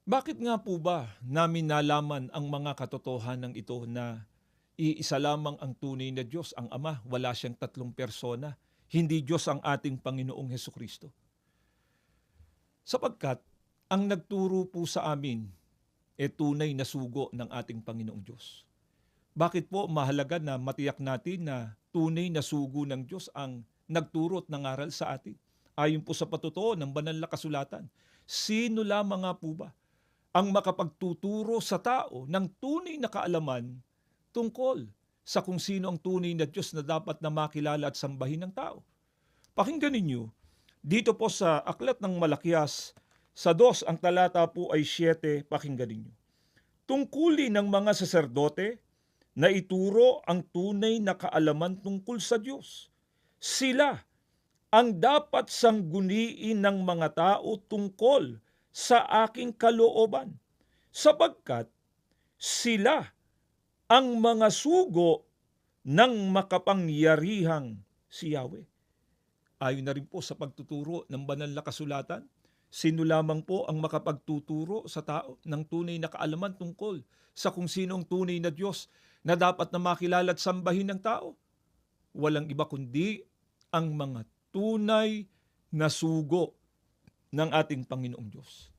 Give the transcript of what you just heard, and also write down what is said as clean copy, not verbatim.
Bakit nga po ba namin nalaman ang mga katotohanan ito na iisa lamang ang tunay na Diyos, ang Ama, wala siyang tatlong persona, hindi Diyos ang ating Panginoong Hesukristo? Sapagkat ang nagturo po sa amin tunay na sugo ng ating Panginoong Diyos. Bakit po mahalaga na matiyak natin na tunay na sugo ng Diyos ang nagturo at nangaral sa atin? Ayon po sa patutuo ng banal na kasulatan, sino lamang nga po ba ang makapagtuturo sa tao ng tunay na kaalaman tungkol sa kung sino ang tunay na Diyos na dapat na makilala at sambahin ng tao? Pakinggan ninyo, dito po sa Aklat ng Malakias, sa 2 ang talata po ay 7, pakinggan ninyo. Tungkulin ng mga saserdote na ituro ang tunay na kaalaman tungkol sa Diyos. Sila ang dapat sangguniin ng mga tao tungkol sa aking kalooban, sapagkat sila ang mga sugo ng makapangyarihang si Yahweh. Ayon na rin po sa pagtuturo ng banal na kasulatan, sino lamang po ang makapagtuturo sa tao ng tunay na kaalaman tungkol sa kung sino ang tunay na Diyos na dapat na makilala at sambahin ng tao? Walang iba kundi ang mga tunay na sugo ng ating Panginoong Diyos.